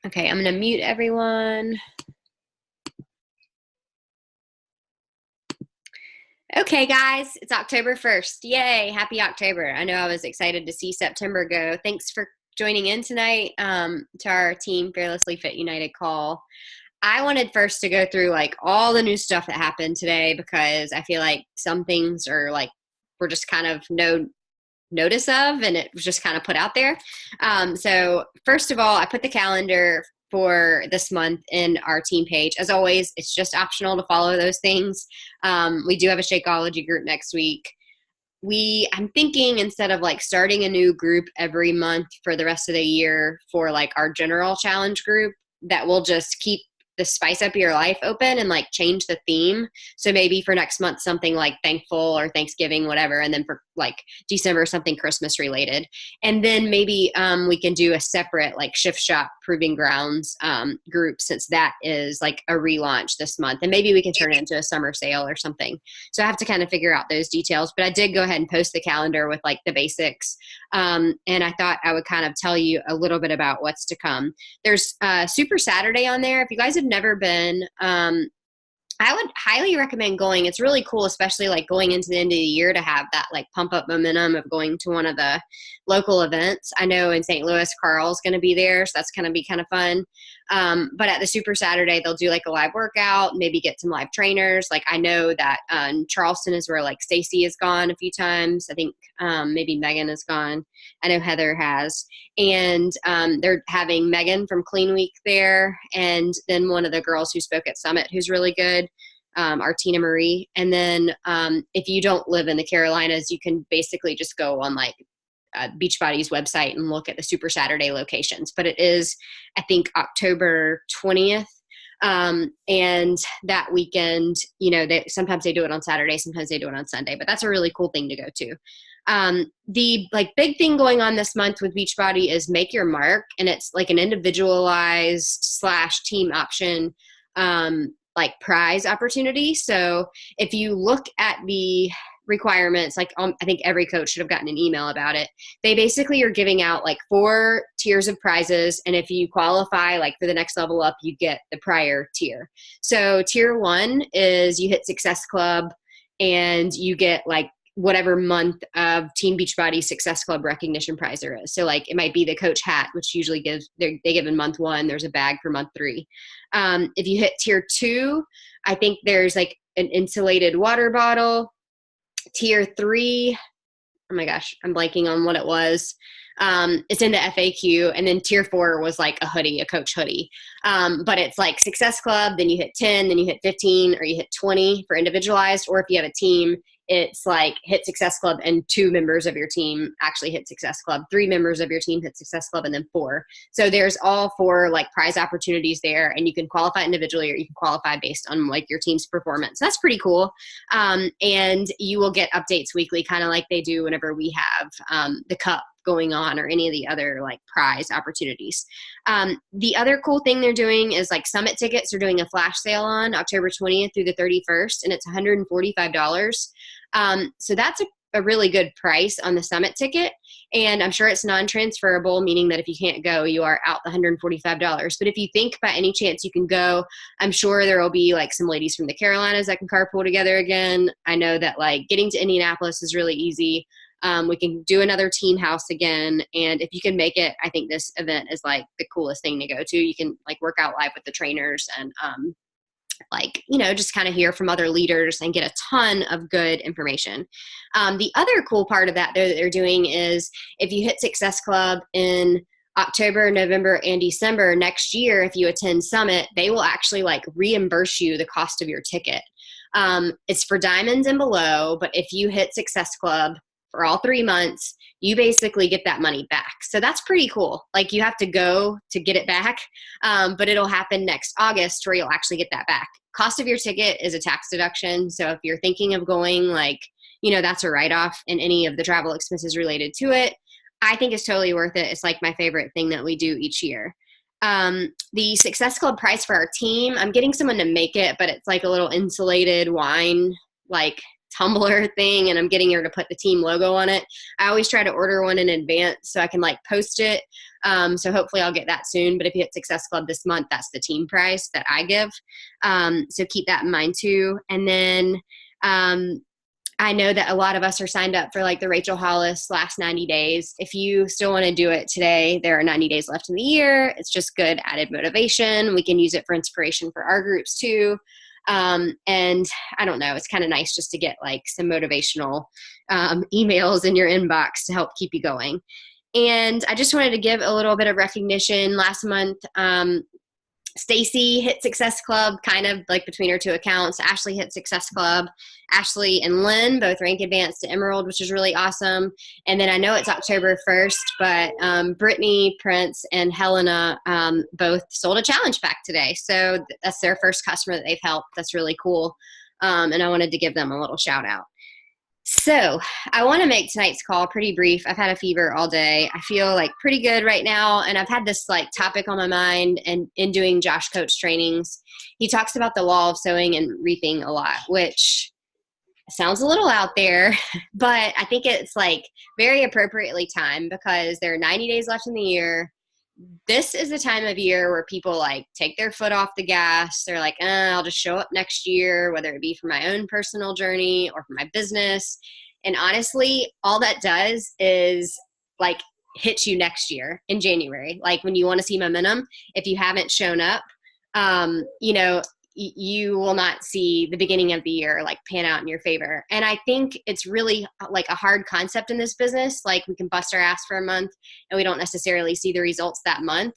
Okay, I'm going to mute everyone. Okay, guys, it's October 1st. Yay, happy October. I know I was excited to see September go. Thanks for joining in tonight to our Team Fearlessly Fit United call. I wanted first to go through like all the new stuff that happened today because I feel like some things are like we're just kind of no notice of and it was just kind of put out there. So first of all, I put the calendar for this month in our team page. As always, it's just optional to follow those things. We do have a Shakeology group next week. I'm thinking instead of like starting a new group every month for the rest of the year for like our general challenge group, that we'll just keep the spice up your life open and like change the theme. So maybe for next month, something like thankful or Thanksgiving, whatever. And then for like December, something Christmas related. And then maybe we can do a separate like Shift Shop Proving Grounds group, since that is like a relaunch this month. And maybe we can turn it into a summer sale or something. So I have to kind of figure out those details, but I did go ahead and post the calendar with like the basics. And I thought I would kind of tell you a little bit about what's to come. There's Super Saturday on there. If you guys have never been, I would highly recommend going. It's really cool, especially like going into the end of the year to have that like pump up momentum of going to one of the local events. I know in St. Louis, Carl's going to be there, so that's going to be kind of fun. But at the Super Saturday, they'll do like a live workout, maybe get some live trainers. Like I know that Charleston is where like Stacy has gone a few times. I think maybe Megan has gone. I know Heather has. And they're having Megan from Clean Week there, and then one of the girls who spoke at Summit who's really good, our Tina Marie. And then if you don't live in the Carolinas, you can basically just go on like Beachbody's website and look at the Super Saturday locations. But it is, I think, October 20th. And that weekend, you know, sometimes they do it on Saturday, sometimes they do it on Sunday, but that's a really cool thing to go to. The like big thing going on this month with Beachbody is Make Your Mark, and it's like an individualized / team option like prize opportunity. So if you look at the requirements, like I think every coach should have gotten an email about it. They basically are giving out like 4 tiers of prizes, and if you qualify like for the next level up, you get the prior tier. So tier 1 is you hit Success Club and you get like whatever month of Team Beachbody Success Club recognition prize there is. So like it might be the coach hat, which usually they give in month 1. There's a bag for month 3. If you hit tier 2, I think there's like an insulated water bottle. Tier 3, oh my gosh, I'm blanking on what it was. It's in the FAQ. And then tier 4 was like a hoodie, a coach hoodie. But it's like Success Club, then you hit 10, then you hit 15, or you hit 20 for individualized. Or if you have a team, it's like hit Success Club and 2 members of your team actually hit Success Club. 3 members of your team hit Success Club, and then 4. So there's all 4 like prize opportunities there, and you can qualify individually or you can qualify based on like your team's performance. That's pretty cool. And you will get updates weekly, kind of like they do whenever we have the cup going on or any of the other like prize opportunities. The other cool thing they're doing is like Summit tickets are doing a flash sale on October 20th through the 31st, and it's $145. So that's a really good price on the Summit ticket. And I'm sure it's non-transferable, meaning that if you can't go, you are out the $145. But if you think by any chance you can go, I'm sure there will be like some ladies from the Carolinas that can carpool together again. I know that like getting to Indianapolis is really easy. We can do another team house again. And if you can make it, I think this event is like the coolest thing to go to. You can like work out live with the trainers and like, you know, just kind of hear from other leaders and get a ton of good information. The other cool part of that they're doing is if you hit Success Club in October, November, and December next year, if you attend Summit, they will actually like reimburse you the cost of your ticket. It's for diamonds and below, but if you hit Success Club for all 3 months, you basically get that money back. So that's pretty cool. Like you have to go to get it back, but it'll happen next August where you'll actually get that back. Cost of your ticket is a tax deduction. So if you're thinking of going, like, you know, that's a write-off in any of the travel expenses related to it. I think it's totally worth it. It's like my favorite thing that we do each year. The Success Club price for our team, I'm getting someone to make it, but it's like a little insulated wine, like tumbler thing, and I'm getting her to put the team logo on it. I always try to order one in advance so I can like post it. So hopefully I'll get that soon. But if you hit Success Club this month, that's the team price that I give. So keep that in mind too. And then I know that a lot of us are signed up for like the Rachel Hollis last 90 days. If you still want to do it today, there are 90 days left in the year. It's just good added motivation. We can use it for inspiration for our groups too. And I don't know, it's kind of nice just to get like some motivational emails in your inbox to help keep you going. And I just wanted to give a little bit of recognition. Last month, Stacy hit Success Club, kind of like between her two accounts. Ashley hit Success Club. Ashley and Lynn both rank advanced to Emerald, which is really awesome. And then I know it's October 1st, but Brittany, Prince, and Helena both sold a challenge pack today. So that's their first customer that they've helped. That's really cool. And I wanted to give them a little shout out. So I want to make tonight's call pretty brief. I've had a fever all day. I feel like pretty good right now. And I've had this like topic on my mind, and in doing Josh Coach trainings, he talks about the law of sowing and reaping a lot, which sounds a little out there, but I think it's like very appropriately timed because there are 90 days left in the year. This is the time of year where people like take their foot off the gas. They're like, I'll just show up next year, whether it be for my own personal journey or for my business. And honestly, all that does is like hit you next year in January. Like when you want to see momentum, if you haven't shown up, you will not see the beginning of the year like pan out in your favor. And I think it's really like a hard concept in this business. Like we can bust our ass for a month and we don't necessarily see the results that month,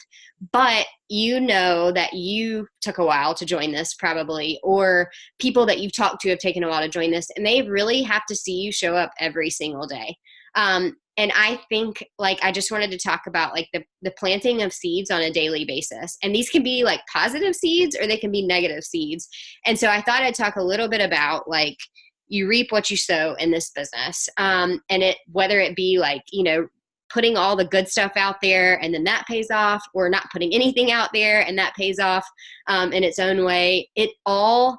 but you know that you took a while to join this probably, or people that you've talked to have taken a while to join this, and they really have to see you show up every single day. And I think like I just wanted to talk about like the planting of seeds on a daily basis. And these can be like positive seeds or they can be negative seeds. And so I thought I'd talk a little bit about like you reap what you sow in this business. And whether it be like, putting all the good stuff out there and then that pays off, or not putting anything out there and that pays off in its own way, it all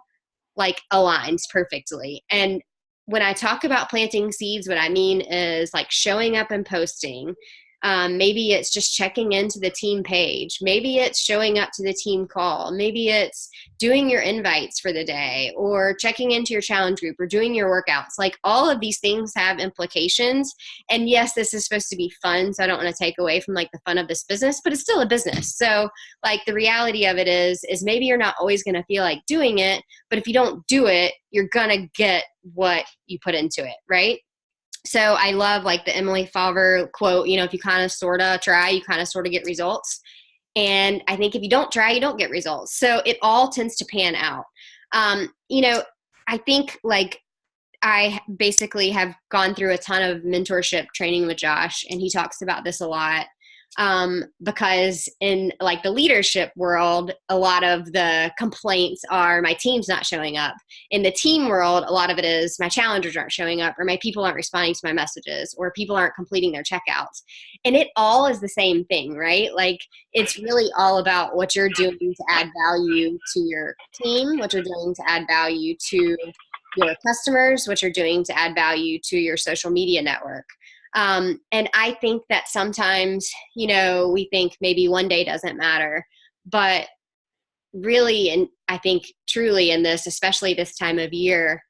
like aligns perfectly. And when I talk about planting seeds, what I mean is like showing up and posting. Maybe it's just checking into the team page. Maybe it's showing up to the team call. Maybe it's doing your invites for the day, or checking into your challenge group, or doing your workouts. Like all of these things have implications. And yes, this is supposed to be fun, so I don't want to take away from like the fun of this business, but it's still a business. So like the reality of it is maybe you're not always going to feel like doing it, but if you don't do it, you're going to get what you put into it, right? So I love like the Emily Favre quote, if you kind of sort of try, you kind of sort of get results. And I think if you don't try, you don't get results. So it all tends to pan out. I think like I basically have gone through a ton of mentorship training with Josh, and he talks about this a lot. Because in like the leadership world, a lot of the complaints are my team's not showing up. In the team world, a lot of it is my challengers aren't showing up, or my people aren't responding to my messages, or people aren't completing their checkouts. And it all is the same thing, right? Like it's really all about what you're doing to add value to your team, what you're doing to add value to your customers, what you're doing to add value to your social media network. And I think that sometimes, we think maybe one day doesn't matter, but really, and I think truly in this, especially this time of year,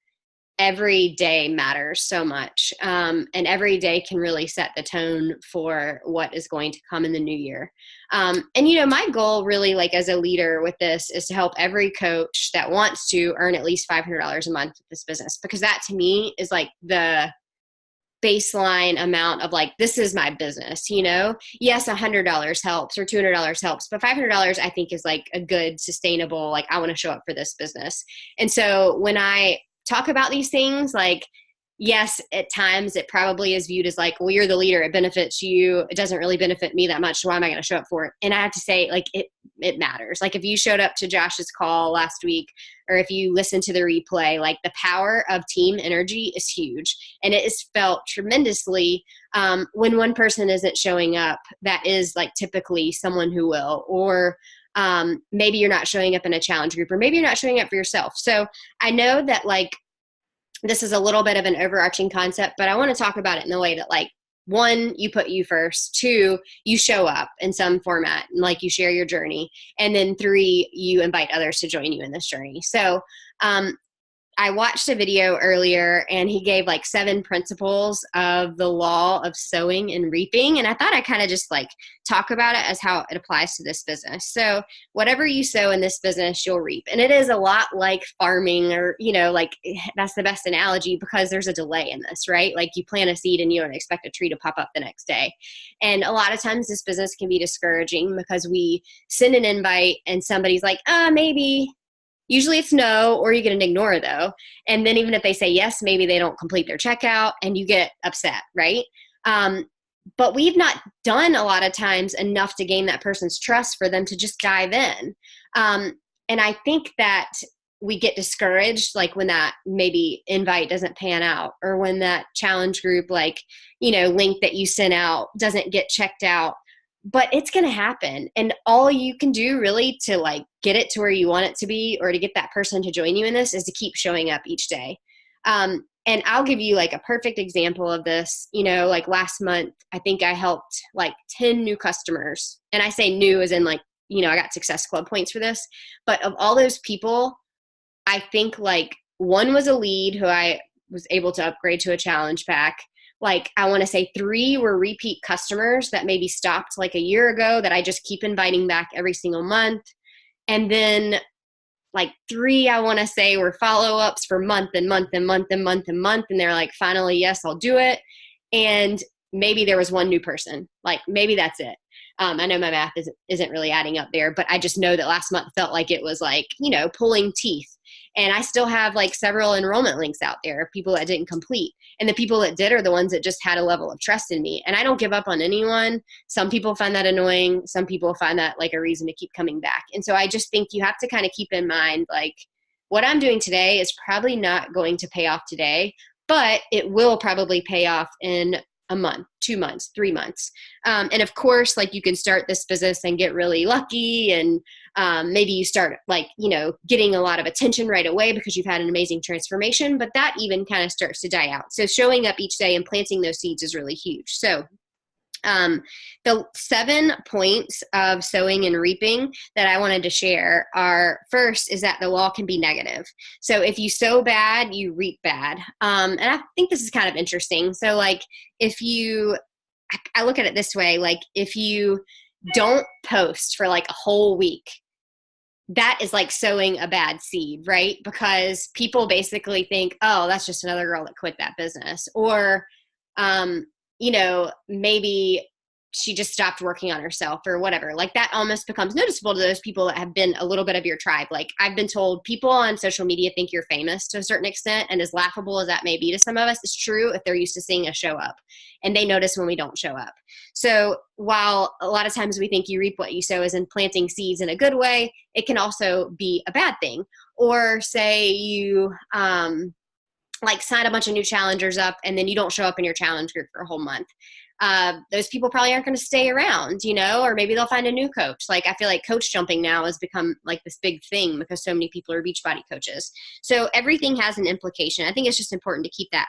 every day matters so much. And every day can really set the tone for what is going to come in the new year. And my goal really like as a leader with this is to help every coach that wants to earn at least $500 a month with this business, because that to me is like the baseline amount of like, this is my business, yes, $100 helps or $200 helps, but $500 I think is like a good sustainable, like I want to show up for this business. And so when I talk about these things, like, yes, at times it probably is viewed as like, well, you're the leader. It benefits you. It doesn't really benefit me that much. So why am I going to show up for it? And I have to say, like, it matters. Like if you showed up to Josh's call last week, or if you listen to the replay, like the power of team energy is huge. And it is felt tremendously when one person isn't showing up. That is like typically someone who will, or maybe you're not showing up in a challenge group, or maybe you're not showing up for yourself. So I know that like this is a little bit of an overarching concept, but I want to talk about it in the way that, like, one, you put you first, two, you show up in some format, and like you share your journey, and then three, you invite others to join you in this journey. So I watched a video earlier, and he gave like 7 principles of the law of sowing and reaping. And I thought I kind of just like talk about it as how it applies to this business. So whatever you sow in this business, you'll reap. And it is a lot like farming, or, you know, like that's the best analogy, because there's a delay in this, right? Like you plant a seed and you don't expect a tree to pop up the next day. And a lot of times this business can be discouraging because we send an invite and somebody's like, maybe. Usually it's no, or you get an ignore though. And then even if they say yes, maybe they don't complete their checkout and you get upset, right? But we've not done a lot of times enough to gain that person's trust for them to just dive in. And I think that we get discouraged, like when that maybe invite doesn't pan out, or when that challenge group, like, you know, link that you sent out doesn't get checked out. But it's going to happen. And all you can do really to like get it to where you want it to be, or to get that person to join you in this, is to keep showing up each day. And I'll give you like a perfect example of this. You know, like last month, I think I helped like 10 new customers. And I say new as in like, you know, I got Success Club points for this. But of all those people, I think like one was a lead who I was able to upgrade to a challenge pack. Like I want to say 3 were repeat customers that maybe stopped like a year ago that I just keep inviting back every single month. And then like 3, I want to say, were follow-ups for month and month and month and month and month. And they're like, finally, yes, I'll do it. And maybe there was 1 new person. Like maybe that's it. I know my math isn't really adding up there, but I just know that last month felt like it was like, you know, pulling teeth. And I still have like several enrollment links out there of people that didn't complete. And the people that did are the ones that just had a level of trust in me. And I don't give up on anyone. Some people find that annoying. Some people find that like a reason to keep coming back. And so I just think you have to kind of keep in mind, like, what I'm doing today is probably not going to pay off today, but it will probably pay off in a month, 2 months, 3 months. And of course, like you can start this business and get really lucky, and maybe you start like, you know, getting a lot of attention right away because you've had an amazing transformation, but that even kind of starts to die out. So showing up each day and planting those seeds is really huge. So the 7 points of sowing and reaping that I wanted to share are, first is that the law can be negative. So if you sow bad, you reap bad. And I think this is kind of interesting. So like I look at it this way, like if you don't post for like a whole week, that is like sowing a bad seed, right? Because people basically think, oh, that's just another girl that quit that business. Or, you know, maybe she just stopped working on herself or whatever. Like that almost becomes noticeable to those people that have been a little bit of your tribe. Like I've been told people on social media think you're famous to a certain extent, and as laughable as that may be to some of us, it's true if they're used to seeing us show up, and they notice when we don't show up. So while a lot of times we think you reap what you sow is in planting seeds in a good way, it can also be a bad thing. Or say you, like sign a bunch of new challengers up and then you don't show up in your challenge group for a whole month. Those people probably aren't going to stay around, you know, or maybe they'll find a new coach. Like I feel like coach jumping now has become like this big thing because so many people are Beachbody coaches. So everything has an implication. I think it's just important to keep that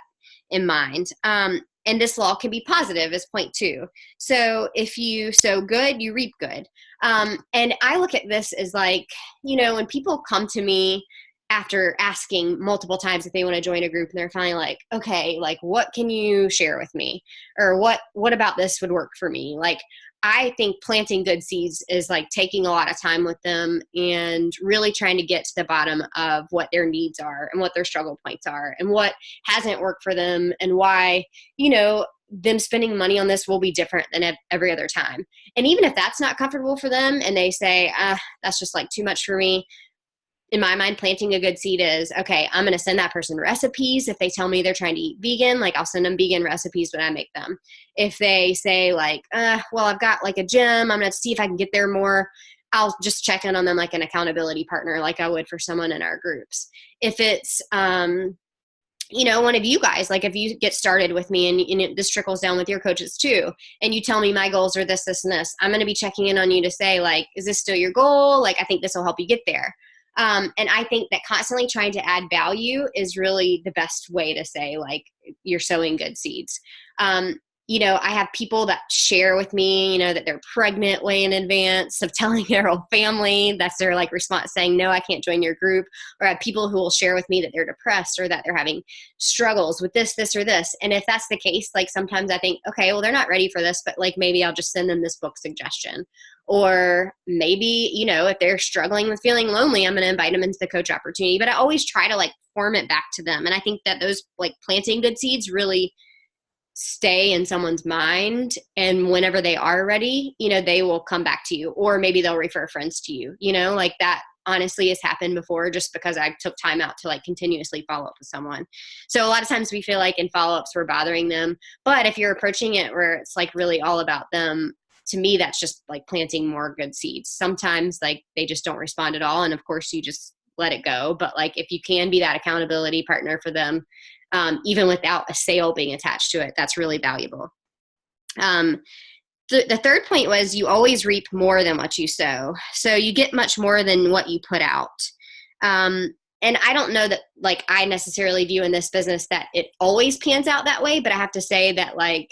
in mind. And this law can be positive as point 2. So if you sow good, you reap good. And I look at this as like, you know, when people come to me after asking multiple times if they want to join a group, and they're finally like, okay, like what can you share with me? Or what about this would work for me? Like, I think planting good seeds is like taking a lot of time with them and really trying to get to the bottom of what their needs are and what their struggle points are and what hasn't worked for them, and why, you know, them spending money on this will be different than every other time. And even if that's not comfortable for them and they say, that's just like too much for me, in my mind, planting a good seed is, okay, I'm going to send that person recipes. If they tell me they're trying to eat vegan, like I'll send them vegan recipes when I make them. If they say like, well, I've got like a gym, I'm going to see if I can get there more, I'll just check in on them like an accountability partner, like I would for someone in our groups. If it's, you know, one of you guys, like if you get started with me and this trickles down with your coaches too, and you tell me my goals are this, this, and this, I'm going to be checking in on you to say like, is this still your goal? Like, I think this will help you get there. And I think that constantly trying to add value is really the best way to say, like, you're sowing good seeds. I have people that share with me, that they're pregnant way in advance of telling their whole family. That's their like response saying, no, I can't join your group. Or I have people who will share with me that they're depressed or that they're having struggles with this, or this. And if that's the case, like sometimes I think, okay, well, they're not ready for this, but like maybe I'll just send them this book suggestion. Or maybe, if they're struggling with feeling lonely, I'm going to invite them into the coach opportunity. But I always try to like form it back to them. And I think that those like planting good seeds really stay in someone's mind, and whenever they are ready, they will come back to you, or maybe they'll refer friends to you, like that honestly has happened before, just because I took time out to like continuously follow up with someone. So a lot of times we feel like in follow-ups we're bothering them, but if you're approaching it where it's like really all about them, to me that's just like planting more good seeds. Sometimes like they just don't respond at all, and of course you just let it go. But like if you can be that accountability partner for them, even without a sale being attached to it, that's really valuable. The third point was you always reap more than what you sow. So you get much more than what you put out. And I don't know that like I necessarily view in this business that it always pans out that way, but I have to say that like,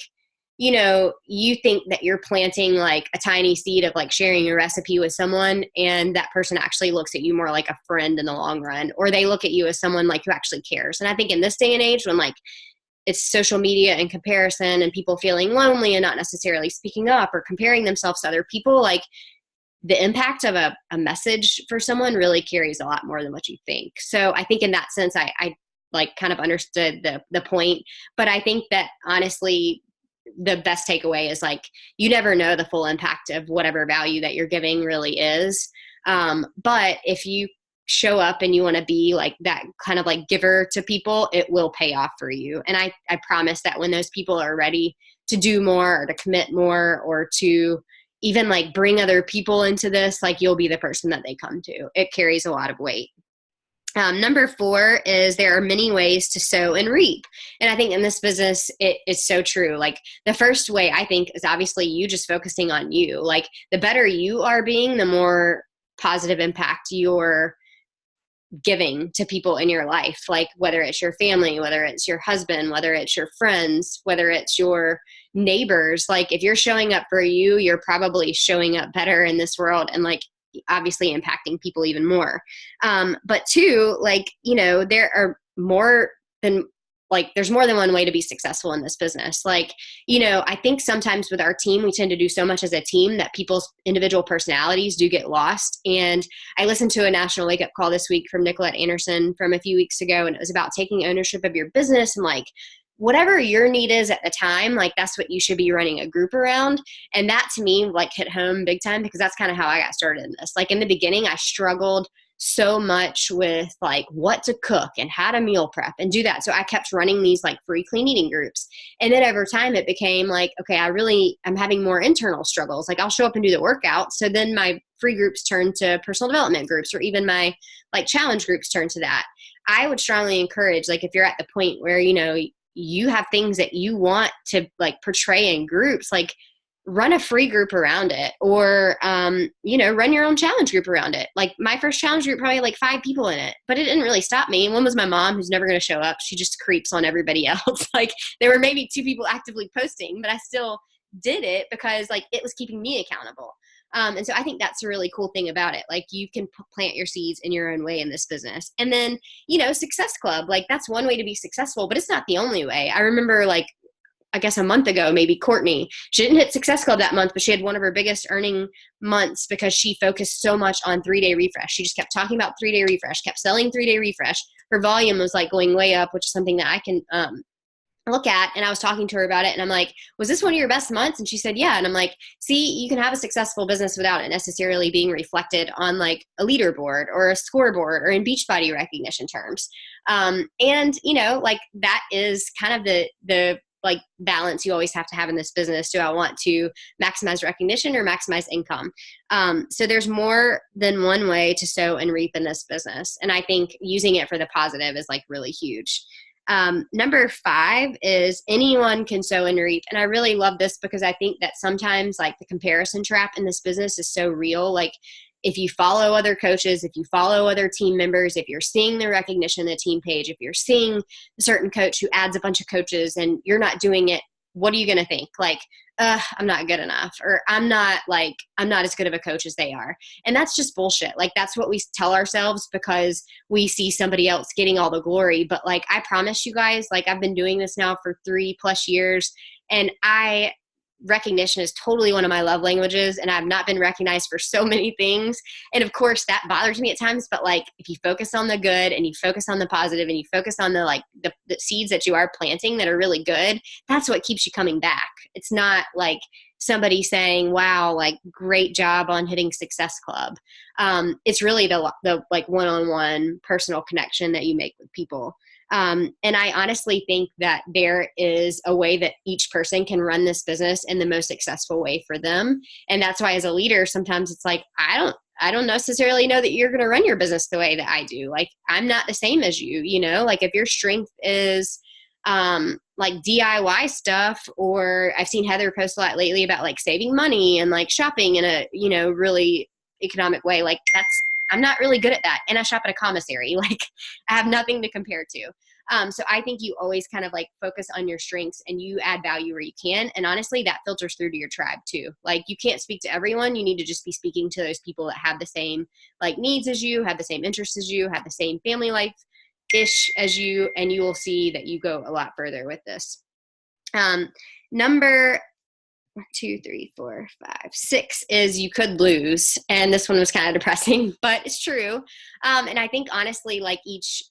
you think that you're planting like a tiny seed of like sharing your recipe with someone, and that person actually looks at you more like a friend in the long run, or they look at you as someone like who actually cares. And I think in this day and age when like it's social media and comparison and people feeling lonely and not necessarily speaking up or comparing themselves to other people, like the impact of a message for someone really carries a lot more than what you think. So I think in that sense, I like kind of understood the point, but I think that honestly, the best takeaway is like, you never know the full impact of whatever value that you're giving really is. But if you show up and you want to be like that kind of like giver to people, it will pay off for you. And I promise that when those people are ready to do more or to commit more or to even like bring other people into this, like you'll be the person that they come to. It carries a lot of weight. Number 4 is there are many ways to sow and reap. And I think in this business, it is so true. Like the first way I think is obviously you just focusing on you. Like the better you are being, the more positive impact you're giving to people in your life. Like whether it's your family, whether it's your husband, whether it's your friends, whether it's your neighbors. Like if you're showing up for you, you're probably showing up better in this world and like obviously impacting people even more. But 2, like, there are more than like, there's more than one way to be successful in this business. Like, I think sometimes with our team, we tend to do so much as a team that people's individual personalities do get lost. And I listened to a national wake up call this week from Nicolette Anderson from a few weeks ago. And it was about taking ownership of your business and like, whatever your need is at the time, like that's what you should be running a group around. And that to me like hit home big time, because that's kind of how I got started in this. Like in the beginning, I struggled so much with like what to cook and how to meal prep and do that. So I kept running these like free clean eating groups. And then over time it became like, okay, I'm having more internal struggles. Like I'll show up and do the workout. So then my free groups turn to personal development groups, or even my like challenge groups turn to that. I would strongly encourage, like if you're at the point where, you have things that you want to like portray in groups, like run a free group around it, or, run your own challenge group around it. Like my first challenge group, probably like 5 people in it, but it didn't really stop me. One was my mom, who's never going to show up. She just creeps on everybody else. Like there were maybe 2 people actively posting, but I still did it because like it was keeping me accountable. And so I think that's a really cool thing about it. Like you can plant your seeds in your own way in this business. And then, Success Club, like that's one way to be successful, but it's not the only way. I remember like, I guess a month ago, maybe Courtney, she didn't hit Success Club that month, but she had one of her biggest earning months because she focused so much on 3-day refresh. She just kept talking about 3-day refresh, kept selling 3-day refresh. Her volume was like going way up, which is something that I can, look at. And I was talking to her about it and I'm like, was this one of your best months? And she said, yeah. And I'm like, see, you can have a successful business without it necessarily being reflected on like a leaderboard or a scoreboard or in Beachbody recognition terms. And like that is kind of the like balance you always have to have in this business. Do I want to maximize recognition or maximize income? So there's more than one way to sow and reap in this business. And I think using it for the positive is like really huge. Number 5 is anyone can sow and reap. And I really love this because I think that sometimes like the comparison trap in this business is so real. Like if you follow other coaches, if you follow other team members, if you're seeing the recognition on the team page, if you're seeing a certain coach who adds a bunch of coaches and you're not doing it, what are you going to think? Like, I'm not good enough, or I'm not as good of a coach as they are. And that's just bullshit. Like, that's what we tell ourselves because we see somebody else getting all the glory. But like, I promise you guys, like, I've been doing this now for 3+ years, and recognition is totally one of my love languages, and I've not been recognized for so many things. And of course that bothers me at times, but like, if you focus on the good and you focus on the positive and you focus on the seeds that you are planting that are really good, that's what keeps you coming back. It's not like somebody saying, wow, like, great job on hitting Success Club. It's really the like one-on-one personal connection that you make with people. And I honestly think that there is a way that each person can run this business in the most successful way for them. And that's why as a leader, sometimes it's like, I don't necessarily know that you're going to run your business the way that I do. Like, I'm not the same as you, you know, like if your strength is, like DIY stuff, or I've seen Heather post a lot lately about like saving money and like shopping in a, you know, really economic way. Like, I'm not really good at that. And I shop at a commissary. Like, I have nothing to compare to. So I think you always kind of like focus on your strengths and you add value where you can. And honestly, that filters through to your tribe too. Like, you can't speak to everyone. You need to just be speaking to those people that have the same like needs as you, have the same interests as you, have the same family life-ish as you, and you will see that you go a lot further with this. Number 2, 3, 4, 5, 6 is you could lose. And this one was kind of depressing, but it's true. And I think honestly, like each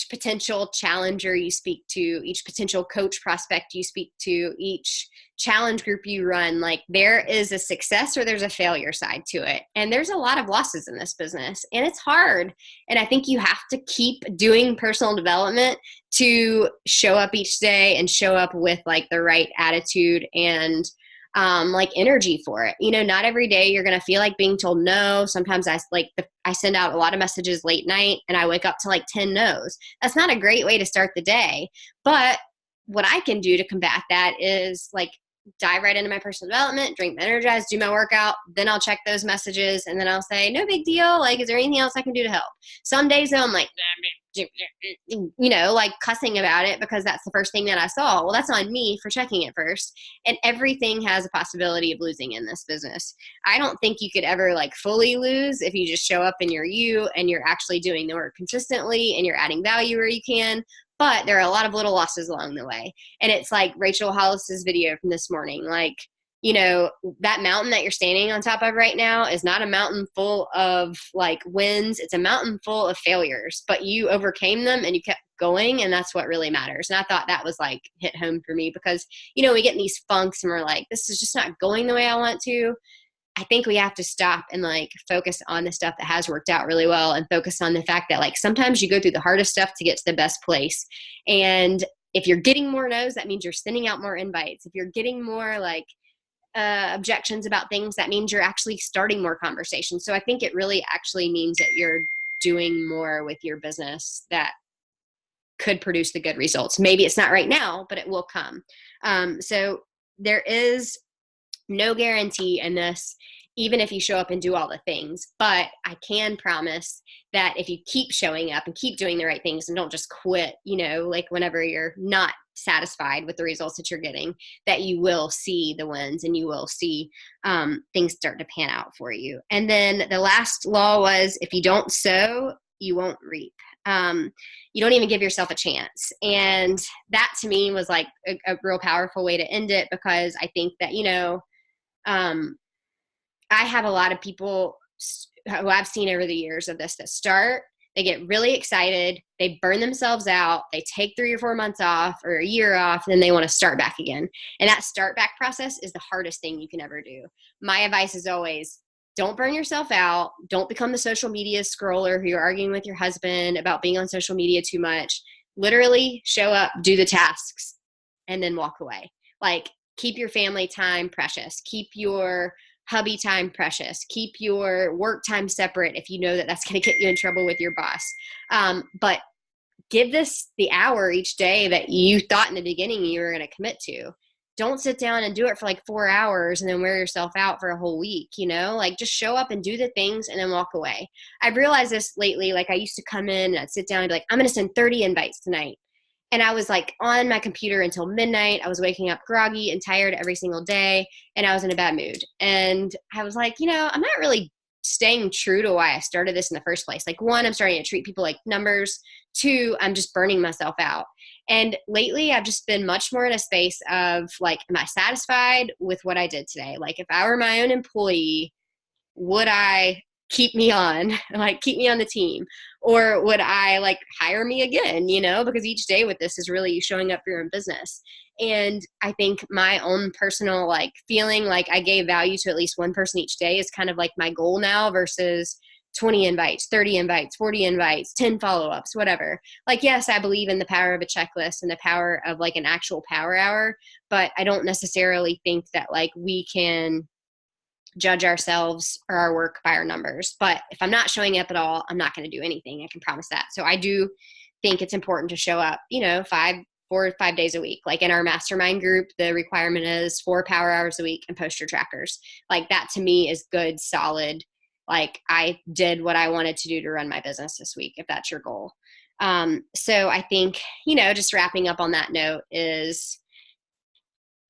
potential challenger you speak to, each potential coach prospect you speak to, each challenge group you run, like, there is a success or there's a failure side to it. And there's a lot of losses in this business, and it's hard. And I think you have to keep doing personal development to show up each day and show up with like the right attitude and like energy for it. You know, not every day you're going to feel like being told no. Sometimes I send out a lot of messages late night and I wake up to like 10 no's. That's not a great way to start the day. But what I can do to combat that is like dive right into my personal development, drink my Energize, do my workout. Then I'll check those messages and then I'll say, no big deal. Like, is there anything else I can do to help? Some days though, I'm like, you know, like cussing about it because that's the first thing that I saw. Well, that's on me for checking it first. And everything has a possibility of losing in this business. I don't think you could ever like fully lose if you just show up and you're you and you're actually doing the work consistently and you're adding value where you can. But there are a lot of little losses along the way. And it's like Rachel Hollis's video from this morning. Like, you know, that mountain that you're standing on top of right now is not a mountain full of like wins. It's a mountain full of failures, but you overcame them and you kept going. And that's what really matters. And I thought that was like hit home for me because, you know, we get in these funks and we're like, this is just not going the way I want to. I think we have to stop and like focus on the stuff that has worked out really well and focus on the fact that like sometimes you go through the hardest stuff to get to the best place. And if you're getting more no's, that means you're sending out more invites. If you're getting more like objections about things, that means you're actually starting more conversations. So I think it really actually means that you're doing more with your business that could produce the good results. Maybe it's not right now, but it will come. So there is no guarantee in this, even if you show up and do all the things. But I can promise that if you keep showing up and keep doing the right things and don't just quit, you know, like whenever you're not satisfied with the results that you're getting, that you will see the wins and you will see things start to pan out for you. And then the last law was, if you don't sow, you won't reap. You don't even give yourself a chance. And that to me was like a real powerful way to end it, because I think that, you know, I have a lot of people who I've seen over the years of this that start, they get really excited, they burn themselves out, they take 3 or 4 months off or a year off, and then they want to start back again. And that start back process is the hardest thing you can ever do. My advice is always, don't burn yourself out. Don't become the social media scroller who you're arguing with your husband about being on social media too much. Literally show up, do the tasks, and then walk away. Like, keep your family time precious. Keep your hubby time precious. Keep your work time separate if you know that that's going to get you in trouble with your boss. But give this the hour each day that you thought in the beginning you were going to commit to. don't sit down and do it for like 4 hours and then wear yourself out for a whole week, you know? Like, just show up and do the things and then walk away. I've realized this lately. Like, I used to come in and I'd sit down and be like, I'm going to send 30 invites tonight. And I was like on my computer until midnight. I was waking up groggy and tired every single day, and I was in a bad mood. And I was like, you know, I'm not really staying true to why I started this in the first place. Like, one, I'm starting to treat people like numbers. Two, I'm just burning myself out. And lately, I've just been much more in a space of like, am I satisfied with what I did today? Like, if I were my own employee, would I keep me on, like keep me on the team? Or would I like hire me again, you know, because each day with this is really showing up for your own business. And I think my own personal like feeling like I gave value to at least one person each day is kind of like my goal now versus 20 invites, 30 invites, 40 invites, 10 follow-ups, whatever. Like, yes, I believe in the power of a checklist and the power of like an actual power hour, but I don't necessarily think that like we can judge ourselves or our work by our numbers. But if I'm not showing up at all, I'm not going to do anything. I can promise that. So I do think it's important to show up, you know, 4 or 5 days a week. Like in our mastermind group, the requirement is 4 power hours a week and post your trackers. Like that to me is good, solid. Like I did what I wanted to do to run my business this week, if that's your goal. So I think, you know, just wrapping up on that note is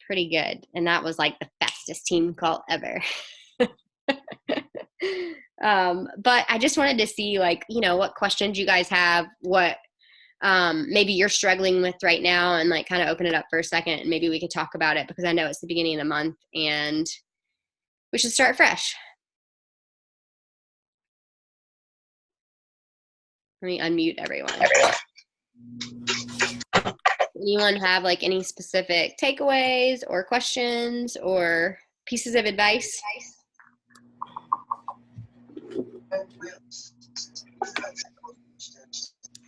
pretty good. And that was like the fastest team call ever. But I just wanted to see like, you know, what questions you guys have, what maybe you're struggling with right now, and like kind of open it up for a second and maybe we could talk about it, because I know it's the beginning of the month and we should start fresh. Let me unmute everyone. Anyone have like any specific takeaways or questions or pieces of advice?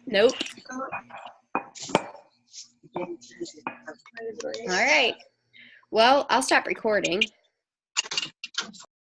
Nope. All right. Well, I'll stop recording.